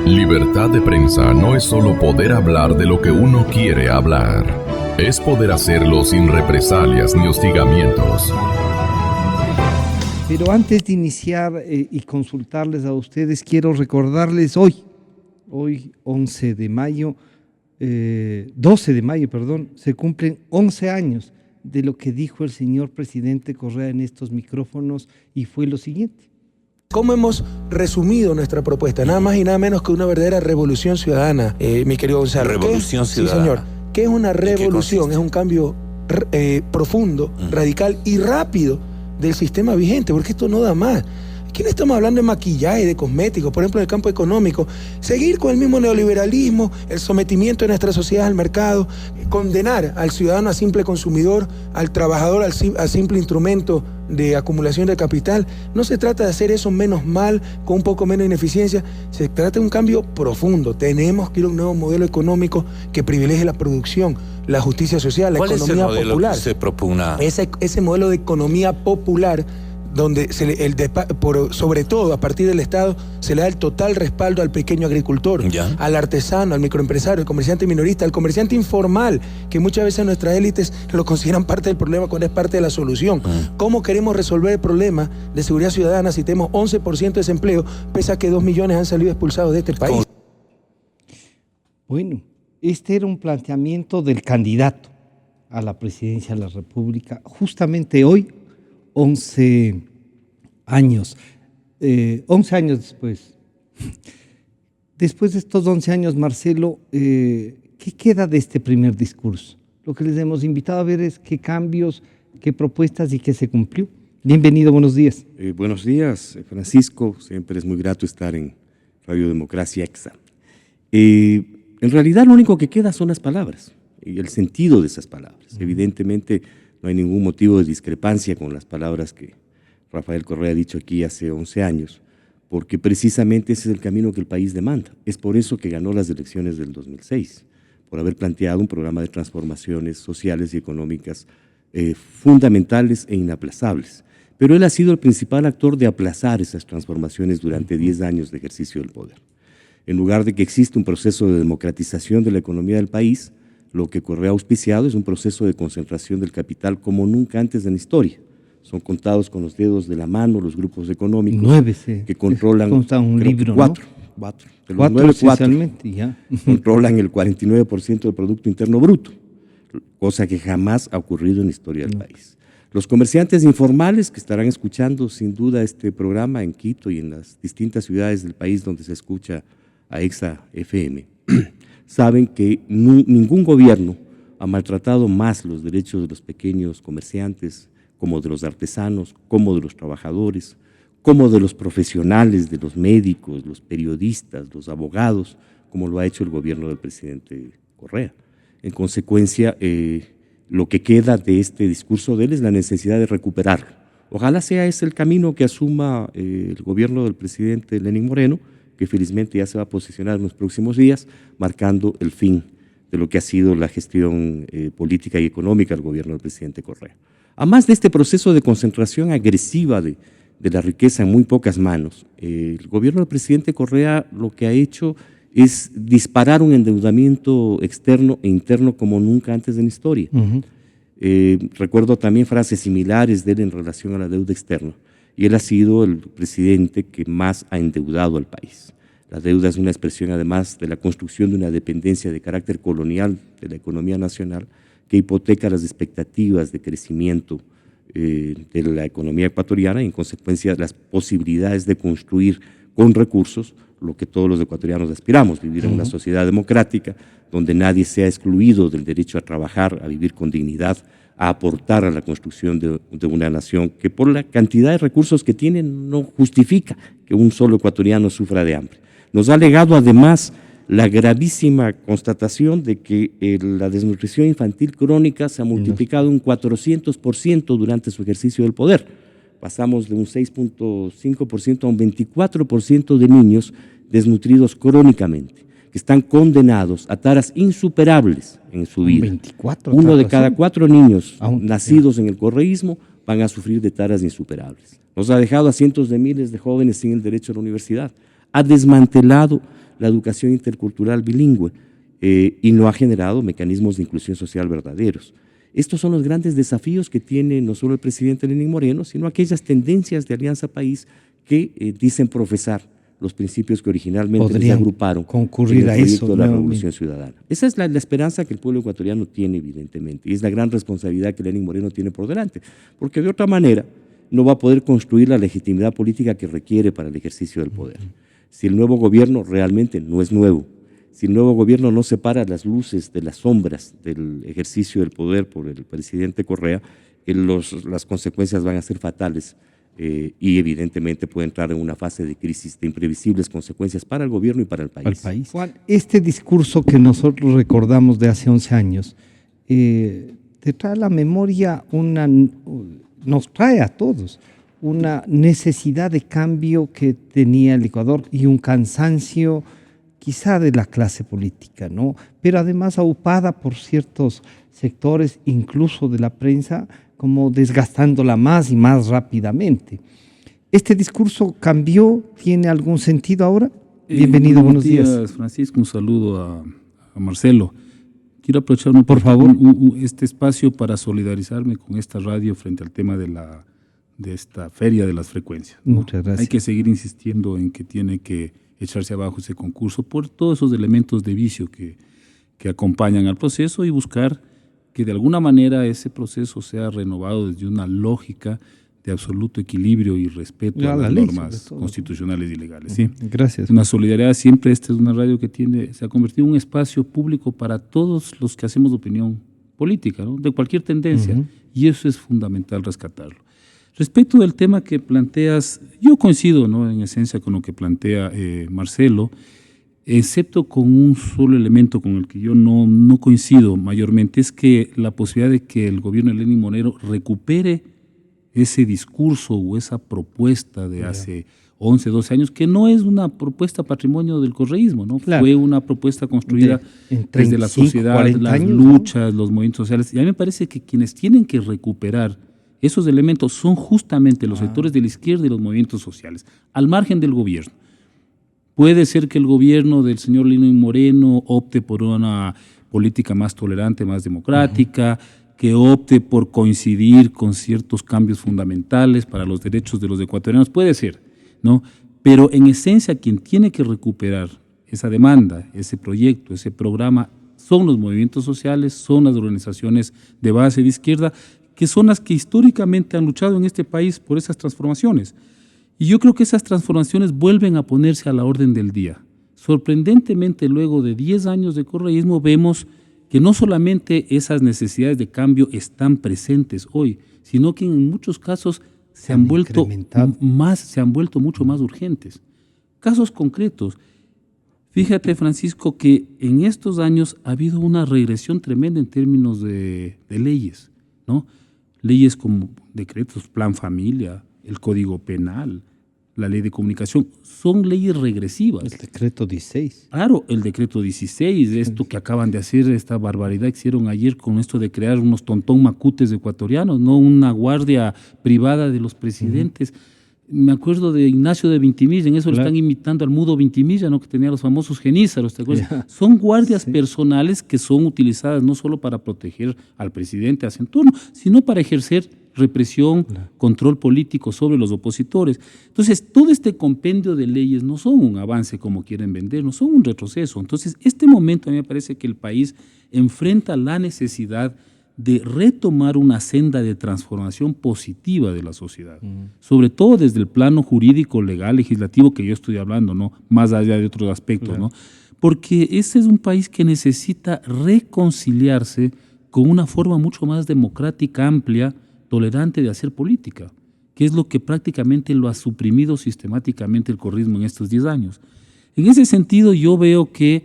Libertad de prensa no es solo poder hablar de lo que uno quiere hablar. Es poder hacerlo sin represalias ni hostigamientos. Pero antes de iniciar y consultarles a ustedes, quiero recordarles hoy 11 de mayo, 12 de mayo, perdón, se cumplen 11 años de lo que dijo el señor presidente Correa en estos micrófonos, y fue lo siguiente. ¿Cómo hemos resumido nuestra propuesta? Nada más y nada menos que una verdadera revolución ciudadana, mi querido Gonzalo. Revolución ciudadana. Sí, señor. ¿Qué es una revolución? Es un cambio profundo, radical y rápido del sistema vigente, porque esto no da más. Aquí no estamos hablando de maquillaje, de cosméticos, por ejemplo, en el campo económico. Seguir con el mismo neoliberalismo, el sometimiento de nuestra sociedad al mercado, condenar al ciudadano a simple consumidor, al trabajador a simple instrumento de acumulación de capital. No se trata de hacer eso menos mal, con un poco menos ineficiencia. Se trata de un cambio profundo. Tenemos que ir a un nuevo modelo económico que privilegie la producción, la justicia social, la economía popular. ¿Cuál es el modelo que se propugna? Ese modelo de economía popular, donde sobre todo a partir del Estado se le da el total respaldo al pequeño agricultor, al artesano, al microempresario, al comerciante minorista, al comerciante informal, que muchas veces nuestras élites lo consideran parte del problema cuando es parte de la solución. ¿Cómo queremos resolver el problema de seguridad ciudadana si tenemos 11% de desempleo, pese a que 2 millones han salido expulsados de este país? Bueno, este era un planteamiento del candidato a la presidencia de la República, justamente hoy, 11 años después. Después de estos 11 años, Marcelo, ¿qué queda de este primer discurso? Lo que les hemos invitado a ver es qué cambios, qué propuestas y qué se cumplió. Bienvenido, buenos días. Buenos días, Francisco. Siempre es muy grato estar en Radio Democracia Exa. En realidad lo único que queda son las palabras y el sentido de esas palabras. Evidentemente no hay ningún motivo de discrepancia con las palabras que Rafael Correa ha dicho aquí hace 11 años, porque precisamente ese es el camino que el país demanda. Es por eso que ganó las elecciones del 2006, por haber planteado un programa de transformaciones sociales y económicas fundamentales e inaplazables. Pero él ha sido el principal actor de aplazar esas transformaciones durante 10 años de ejercicio del poder. En lugar de que exista un proceso de democratización de la economía del país, lo que Correa ha auspiciado es un proceso de concentración del capital como nunca antes en la historia. Son contados con los dedos de la mano los grupos económicos 9, sí, que controlan un libro, cuatro, ¿no? De los 9, 4 ya. controlan el 49% del Producto Interno Bruto, cosa que jamás ha ocurrido en la historia del país. Los comerciantes informales que estarán escuchando sin duda este programa en Quito y en las distintas ciudades del país donde se escucha a Exa FM, saben que ningún gobierno ha maltratado más los derechos de los pequeños comerciantes, como de los artesanos, como de los trabajadores, como de los profesionales, de los médicos, los periodistas, los abogados, como lo ha hecho el gobierno del presidente Correa. En consecuencia, lo que queda de este discurso de él es la necesidad de recuperarlo. Ojalá sea ese el camino que asuma el gobierno del presidente Lenín Moreno, que felizmente ya se va a posicionar en los próximos días, marcando el fin de lo que ha sido la gestión política y económica del gobierno del presidente Correa. Además de este proceso de concentración agresiva de la riqueza en muy pocas manos, el gobierno del presidente Correa lo que ha hecho es disparar un endeudamiento externo e interno como nunca antes en la historia. Recuerdo también frases similares de él en relación a la deuda externa. Y él ha sido el presidente que más ha endeudado al país. La deuda es una expresión, además, de la construcción de una dependencia de carácter colonial de la economía nacional que hipoteca las expectativas de crecimiento de la economía ecuatoriana y, en consecuencia, las posibilidades de construir con recursos lo que todos los ecuatorianos aspiramos, vivir en una sociedad democrática donde nadie sea excluido del derecho a trabajar, a vivir con dignidad, a aportar a la construcción de una nación que por la cantidad de recursos que tiene no justifica que un solo ecuatoriano sufra de hambre. Nos ha legado además la gravísima constatación de que la desnutrición infantil crónica se ha multiplicado un 400% durante su ejercicio del poder. Pasamos de un 6.5% a un 24% de niños desnutridos crónicamente, que están condenados a taras insuperables en su vida. 24, 1 de cada 4 niños nacidos en el correísmo van a sufrir de taras insuperables. Nos ha dejado a cientos de miles de jóvenes sin el derecho a la universidad. Ha desmantelado la educación intercultural bilingüe y no ha generado mecanismos de inclusión social verdaderos. Estos son los grandes desafíos que tiene no solo el presidente Lenín Moreno, sino aquellas tendencias de Alianza País que dicen profesar los principios que originalmente les agruparon concurrir en el a proyecto eso de la nuevamente. Revolución Ciudadana. Esa es la esperanza que el pueblo ecuatoriano tiene, evidentemente, y es la gran responsabilidad que Lenín Moreno tiene por delante, porque de otra manera no va a poder construir la legitimidad política que requiere para el ejercicio del poder. Si el nuevo gobierno realmente no es nuevo, si el nuevo gobierno no separa las luces de las sombras del ejercicio del poder por el presidente Correa, las consecuencias van a ser fatales y evidentemente puede entrar en una fase de crisis de imprevisibles consecuencias para el gobierno y para el país. Juan, este discurso que nosotros recordamos de hace 11 años, te trae a la memoria nos trae a todos una necesidad de cambio que tenía el Ecuador y un cansancio quizá de la clase política, ¿no? Pero además aupada por ciertos sectores, incluso de la prensa, como desgastándola más y más rápidamente. ¿Este discurso cambió? ¿Tiene algún sentido ahora? Bienvenido, buenos días. Francisco, un saludo a Marcelo. Quiero aprovechar por favor este espacio para solidarizarme con esta radio frente al tema de esta feria de las frecuencias, ¿no? Muchas gracias. Hay que seguir insistiendo en que tiene que echarse abajo ese concurso por todos esos elementos de vicio que acompañan al proceso y buscar que de alguna manera ese proceso sea renovado desde una lógica de absoluto equilibrio y respeto a las normas constitucionales y legales. ¿Sí? Gracias. Una solidaridad siempre, esta es una radio que se ha convertido en un espacio público para todos los que hacemos opinión política, ¿no? De cualquier tendencia, y eso es fundamental rescatarlo. Respecto del tema que planteas, yo coincido, ¿no?, en esencia con lo que plantea Marcelo, excepto con un solo elemento con el que yo no coincido mayormente, es que la posibilidad de que el gobierno de Lenín Moreno recupere ese discurso o esa propuesta de hace 11, 12 años, que no es una propuesta patrimonio del correísmo, ¿no? Claro. Fue una propuesta construida desde la sociedad, las años, luchas, ¿no?, los movimientos sociales. Y a mí me parece que quienes tienen que recuperar esos elementos son justamente los sectores de la izquierda y los movimientos sociales, al margen del gobierno. Puede ser que el gobierno del señor Lenín Moreno opte por una política más tolerante, más democrática, que opte por coincidir con ciertos cambios fundamentales para los derechos de los ecuatorianos, puede ser, ¿no? Pero en esencia quien tiene que recuperar esa demanda, ese proyecto, ese programa, son los movimientos sociales, son las organizaciones de base de izquierda, que son las que históricamente han luchado en este país por esas transformaciones. Y yo creo que esas transformaciones vuelven a ponerse a la orden del día. Sorprendentemente, luego de 10 años de correísmo, vemos que no solamente esas necesidades de cambio están presentes hoy, sino que en muchos casos se han vuelto mucho más urgentes. Casos concretos. Fíjate, Francisco, que en estos años ha habido una regresión tremenda en términos de leyes, ¿no? Leyes como decretos, Plan Familia, el Código Penal, la Ley de Comunicación, son leyes regresivas. El decreto 16. Claro, el decreto 16, esto que acaban de hacer, esta barbaridad que hicieron ayer con esto de crear unos tontón macutes ecuatorianos, no una guardia privada de los presidentes. Me acuerdo de Ignacio de Vintimilla, en eso le están imitando al Mudo Vintimilla, ¿no?, que tenía los famosos genízaros, ¿te acuerdas? Son guardias personales que son utilizadas no solo para proteger al presidente en turno, sino para ejercer represión, control político sobre los opositores. Entonces, todo este compendio de leyes no son un avance como quieren vender, no son un retroceso. Entonces, este momento a mí me parece que el país enfrenta la necesidad de retomar una senda de transformación positiva de la sociedad, sobre todo desde el plano jurídico, legal, legislativo que yo estoy hablando, ¿no?, más allá de otros aspectos, ¿no? Porque este es un país que necesita reconciliarse con una forma mucho más democrática, amplia, tolerante de hacer política, que es lo que prácticamente lo ha suprimido sistemáticamente el correísmo en estos 10 años. En ese sentido, yo veo que,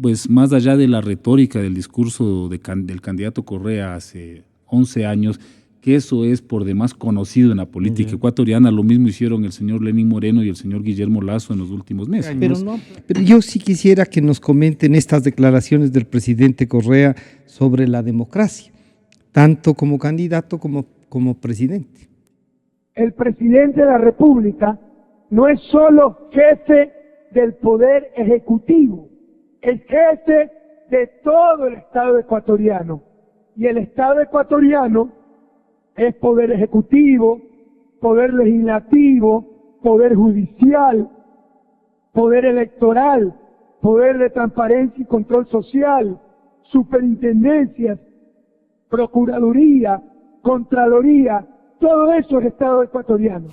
pues, más allá de la retórica del discurso del candidato Correa hace 11 años, que eso es por demás conocido en la política ecuatoriana, lo mismo hicieron el señor Lenín Moreno y el señor Guillermo Lasso en los últimos meses. Pero yo sí quisiera que nos comenten estas declaraciones del presidente Correa sobre la democracia, tanto como candidato como presidente. El presidente de la República no es solo jefe del Poder Ejecutivo, el jefe de todo el Estado ecuatoriano. Y el Estado ecuatoriano es Poder Ejecutivo, Poder Legislativo, Poder Judicial, Poder Electoral, Poder de Transparencia y Control Social, Superintendencias, Procuraduría, Contraloría, todo eso es Estado ecuatoriano.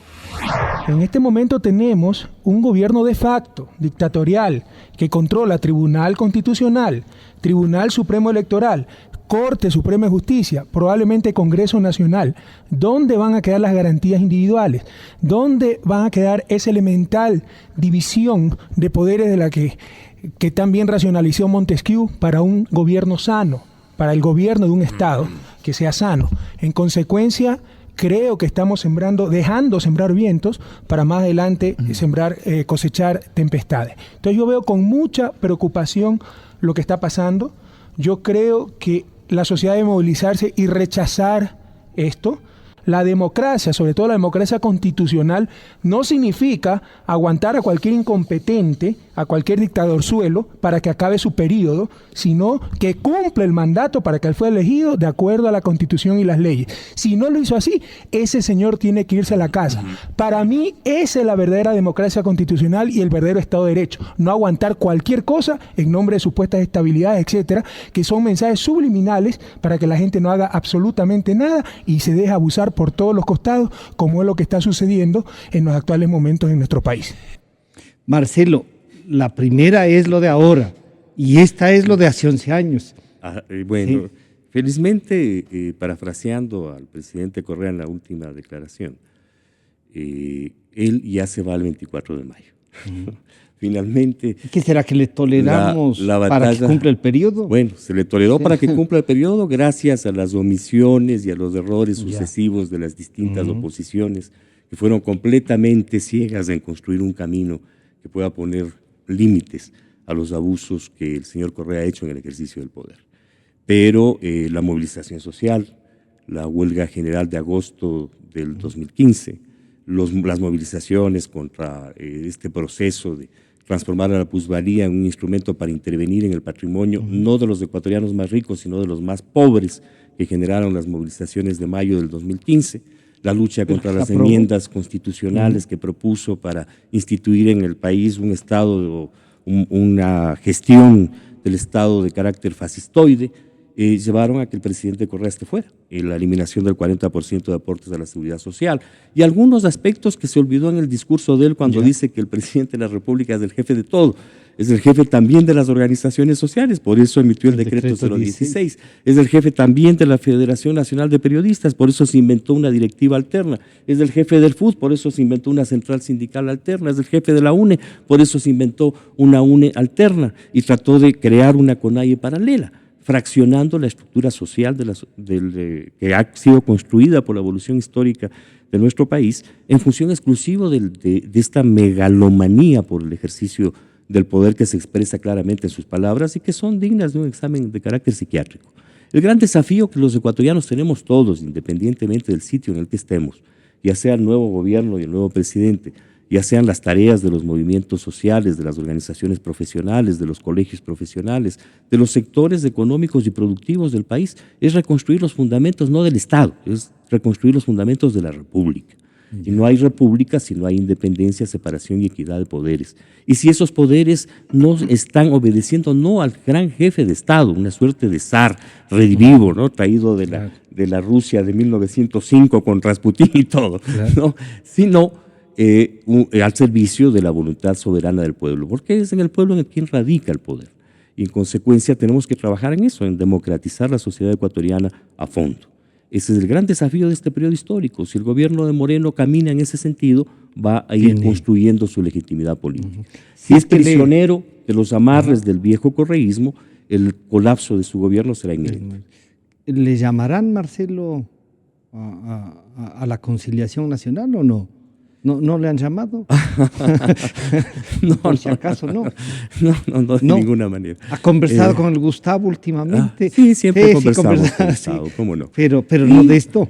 En este momento tenemos un gobierno de facto, dictatorial, que controla Tribunal Constitucional, Tribunal Supremo Electoral, Corte Suprema de Justicia, probablemente Congreso Nacional. ¿Dónde van a quedar las garantías individuales? ¿Dónde van a quedar esa elemental división de poderes de la que también racionalizó Montesquieu para un gobierno sano, para el gobierno de un Estado que sea sano? En consecuencia, creo que estamos dejando sembrar vientos para más adelante cosechar tempestades. Entonces yo veo con mucha preocupación lo que está pasando. Yo creo que la sociedad debe movilizarse y rechazar esto. La democracia, sobre todo la democracia constitucional, no significa aguantar a cualquier incompetente, a cualquier dictadorzuelo para que acabe su periodo, sino que cumple el mandato para que él fue elegido de acuerdo a la Constitución y las leyes. Si no lo hizo así, ese señor tiene que irse a la casa. Para mí, esa es la verdadera democracia constitucional y el verdadero Estado de Derecho. No aguantar cualquier cosa en nombre de supuestas estabilidades, etcétera, que son mensajes subliminales para que la gente no haga absolutamente nada y se deje abusar por todos los costados, como es lo que está sucediendo en los actuales momentos en nuestro país. Marcelo, la primera es lo de ahora y esta es lo de hace 11 años. Bueno, Sí. felizmente, parafraseando al presidente Correa en la última declaración, él ya se va el 24 de mayo. Finalmente. ¿Qué será que le toleramos la para que batalla- cumpla el periodo? Bueno, se le toleró para que cumpla el periodo gracias a las omisiones y a los errores sucesivos de las distintas oposiciones que fueron completamente ciegas en construir un camino que pueda poner límites a los abusos que el señor Correa ha hecho en el ejercicio del poder. Pero la movilización social, la huelga general de agosto del 2015, las movilizaciones contra este proceso de transformar a la plusvalía en un instrumento para intervenir en el patrimonio, no de los ecuatorianos más ricos, sino de los más pobres, que generaron las movilizaciones de mayo del 2015, la lucha contra las enmiendas constitucionales que propuso para instituir en el país un Estado, una gestión del Estado de carácter fascistoide, llevaron a que el presidente Correa esté fuera, la eliminación del 40% de aportes a la seguridad social y algunos aspectos que se olvidó en el discurso de él cuando dice que el presidente de la República es el jefe de todo, es el jefe también de las organizaciones sociales, por eso emitió el decreto 016, es el jefe también de la Federación Nacional de Periodistas, por eso se inventó una directiva alterna, es el jefe del FUS, por eso se inventó una central sindical alterna, es el jefe de la UNE, por eso se inventó una UNE alterna y trató de crear una CONAIE paralela, fraccionando la estructura social que ha sido construida por la evolución histórica de nuestro país en función exclusiva de esta megalomanía por el ejercicio del poder que se expresa claramente en sus palabras y que son dignas de un examen de carácter psiquiátrico. El gran desafío que los ecuatorianos tenemos todos, independientemente del sitio en el que estemos, ya sea el nuevo gobierno y el nuevo presidente, ya sean las tareas de los movimientos sociales, de las organizaciones profesionales, de los colegios profesionales, de los sectores económicos y productivos del país, es reconstruir los fundamentos no del Estado, es reconstruir los fundamentos de la República. Y no hay república si no hay independencia, separación y equidad de poderes. Y si esos poderes no están obedeciendo no al gran jefe de Estado, una suerte de zar redivivo, ¿no?, traído de la Rusia de 1905 con Rasputín y todo, ¿no?, sino al servicio de la voluntad soberana del pueblo, porque es en el pueblo en quien radica el poder. Y en consecuencia tenemos que trabajar en eso, en democratizar la sociedad ecuatoriana a fondo. Ese es el gran desafío de este periodo histórico. Si el gobierno de Moreno camina en ese sentido, va a ir construyendo su legitimidad política. Si es prisionero de los amarres del viejo correísmo, el colapso de su gobierno será inminente. ¿Le llamarán, Marcelo, a la conciliación nacional o no? ¿No le han llamado? Por si acaso no. No, de ninguna manera. ¿Ha conversado con el Gustavo últimamente? Sí, siempre he conversado con Gustavo, ¿cómo no? Pero no de esto.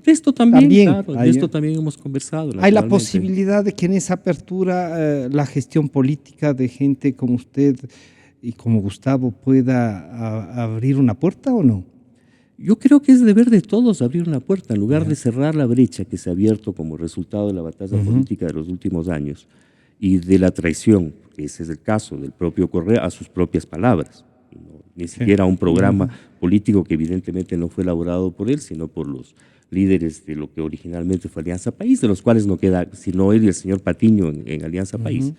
De esto también, claro, hay, de esto también hemos conversado. Hay la naturalmente. posibilidad de que en esa apertura la gestión política de gente como usted y como Gustavo pueda abrir una puerta o no. Yo creo que es deber de todos abrir una puerta, en lugar de cerrar la brecha que se ha abierto como resultado de la batalla política de los últimos años y de la traición, que ese es el caso del propio Correa, a sus propias palabras. Ni siquiera un programa político que evidentemente no fue elaborado por él, sino por los líderes de lo que originalmente fue Alianza País, de los cuales no queda sino él y el señor Patiño en Alianza País.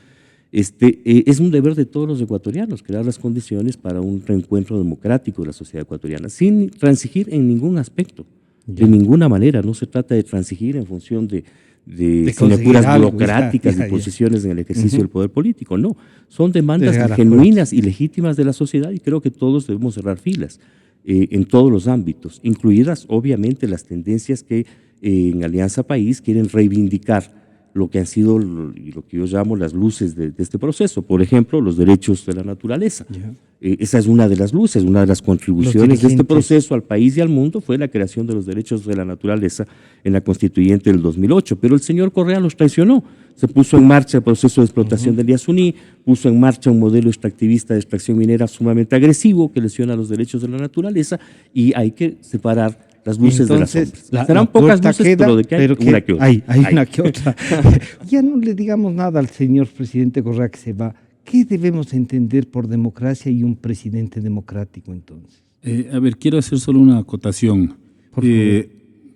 Es un deber de todos los ecuatorianos crear las condiciones para un reencuentro democrático de la sociedad ecuatoriana, sin transigir en ningún aspecto, de ninguna manera. No se trata de transigir en función de sinekuras burocráticas y posiciones en el ejercicio del poder político. No, son demandas genuinas y legítimas de la sociedad y creo que todos debemos cerrar filas en todos los ámbitos, incluidas obviamente las tendencias que en Alianza País quieren reivindicar lo que han sido y lo que yo llamo las luces de este proceso. Por ejemplo, los derechos de la naturaleza. Esa es una de las luces, una de las contribuciones de este proceso al país y al mundo fue la creación de los derechos de la naturaleza en la Constituyente del 2008. Pero el señor Correa los traicionó. Se puso en marcha el proceso de explotación del Yasuní, puso en marcha un modelo extractivista de extracción minera sumamente agresivo que lesiona los derechos de la naturaleza y hay que separar las luces. Entonces, de las sombras. Serán pocas luces, queda, pero de que hay una que otra. Hay una que otra. Ya no le digamos nada al señor presidente Correa que se va. ¿Qué debemos entender por democracia y un presidente democrático entonces? A ver, quiero hacer solo una acotación.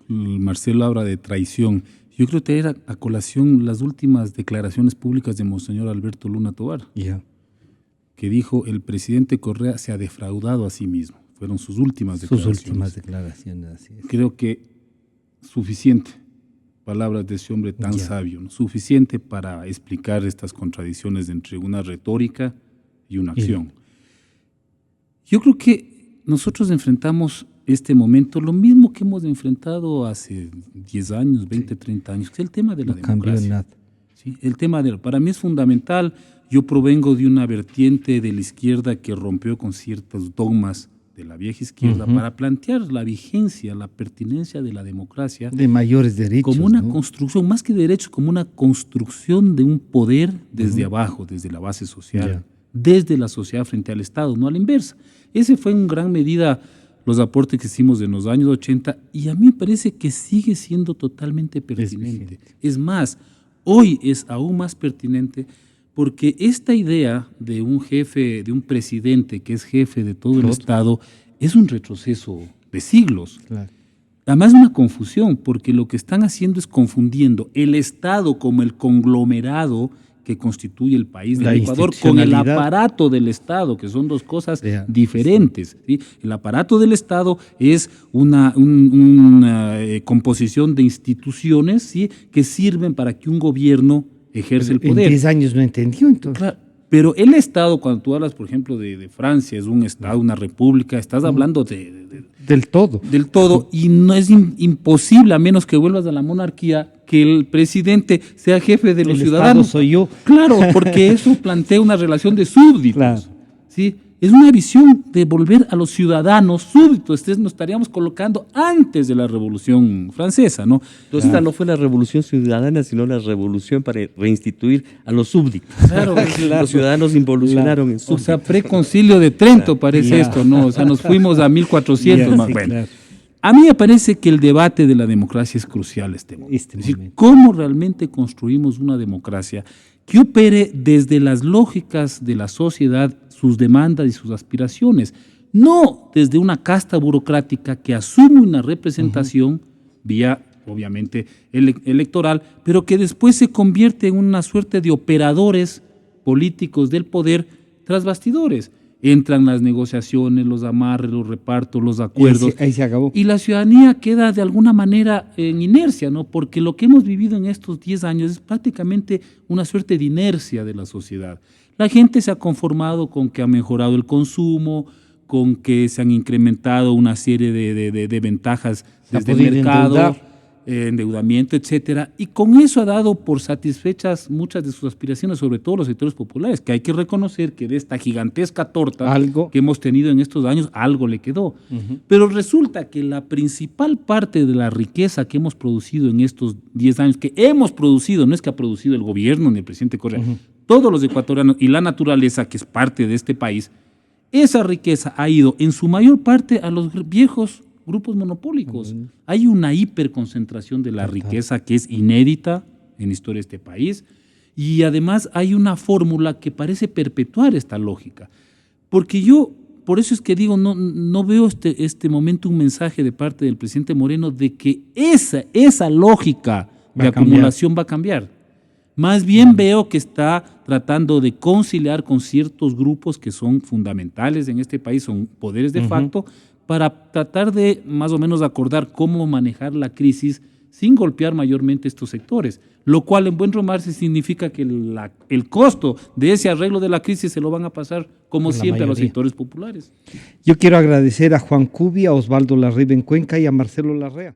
Marcelo habla de traición. Yo creo que era a colación las últimas declaraciones públicas de Monseñor Alberto Luna Tovar, que dijo el presidente Correa se ha defraudado a sí mismo. Fueron sus últimas declaraciones. Así es. Creo que suficiente, palabras de ese hombre tan sabio, ¿no? Suficiente para explicar estas contradicciones entre una retórica y una acción. Yo creo que nosotros enfrentamos este momento, lo mismo que hemos enfrentado hace 10 años, 20, 30 años, que es el tema de la democracia. Cambió nada. ¿Sí? El tema para mí es fundamental. Yo provengo de una vertiente de la izquierda que rompió con ciertos dogmas de la vieja izquierda para plantear la vigencia, la pertinencia de la democracia. De mayores derechos. Como una construcción, más que derechos, como una construcción de un poder desde abajo, desde la base social, desde la sociedad frente al Estado, no a la inversa. Ese fue en gran medida los aportes que hicimos en los años 80 y a mí me parece que sigue siendo totalmente pertinente. Es más, hoy es aún más pertinente porque esta idea de un jefe, de un presidente que es jefe de todo el Estado, es un retroceso de siglos. Claro. Además es una confusión, porque lo que están haciendo es confundiendo el Estado como el conglomerado que constituye el país del Ecuador con el aparato del Estado, que son dos cosas diferentes. ¿Sí? El aparato del Estado es una composición de instituciones, ¿sí?, que sirven para que un gobierno ejerce el poder. En 10 años no entendió, entonces. Claro, pero el Estado, cuando tú hablas, por ejemplo, de Francia, es un Estado, una república, estás hablando del todo. Del todo, y no es imposible, a menos que vuelvas a la monarquía, que el presidente sea jefe de los ciudadanos. Estado soy yo. Claro, porque eso plantea una relación de súbditos. Claro. ¿Sí? Es una visión de volver a los ciudadanos súbditos. Entonces nos estaríamos colocando antes de la Revolución Francesa, ¿no? Entonces esta no fue la Revolución Ciudadana, sino la revolución para reinstituir a los súbditos. Claro, los ciudadanos involucionaron en súbditos. O sea, preconcilio de Trento parece esto, ¿no? O sea, nos fuimos a 1400 más. Bueno, a mí me parece que el debate de la democracia es crucial este momento. Es decir, ¿cómo realmente construimos una democracia que opere desde las lógicas de la sociedad, sus demandas y sus aspiraciones, no desde una casta burocrática que asume una representación vía, obviamente, electoral, pero que después se convierte en una suerte de operadores políticos del poder tras bastidores? Entran las negociaciones, los amarres, los repartos, los acuerdos. Ahí se acabó. Y la ciudadanía queda de alguna manera en inercia, ¿no? Porque lo que hemos vivido en estos 10 años es prácticamente una suerte de inercia de la sociedad. La gente se ha conformado con que ha mejorado el consumo, con que se han incrementado una serie de ventajas desde el mercado. endeudamiento, etcétera, y con eso ha dado por satisfechas muchas de sus aspiraciones, sobre todo los sectores populares, que hay que reconocer que de esta gigantesca torta que hemos tenido en estos años, algo le quedó. Pero resulta que la principal parte de la riqueza que hemos producido en estos 10 años, que hemos producido, no es que ha producido el gobierno ni el presidente Correa, todos los ecuatorianos y la naturaleza, que es parte de este país, esa riqueza ha ido en su mayor parte a los viejos grupos monopólicos. Hay una hiperconcentración de la riqueza que es inédita en la historia de este país, y además hay una fórmula que parece perpetuar esta lógica. Porque yo, por eso es que digo, no veo este momento un mensaje de parte del presidente Moreno de que esa lógica de acumulación va a cambiar. Más bien veo que está tratando de conciliar con ciertos grupos que son fundamentales en este país, son poderes de facto, para tratar de más o menos acordar cómo manejar la crisis sin golpear mayormente estos sectores, lo cual en buen romance significa que el costo de ese arreglo de la crisis se lo van a pasar, como siempre, a los sectores populares. Yo quiero agradecer a Juan Cubia, a Osvaldo Larriba en Cuenca y a Marcelo Larrea.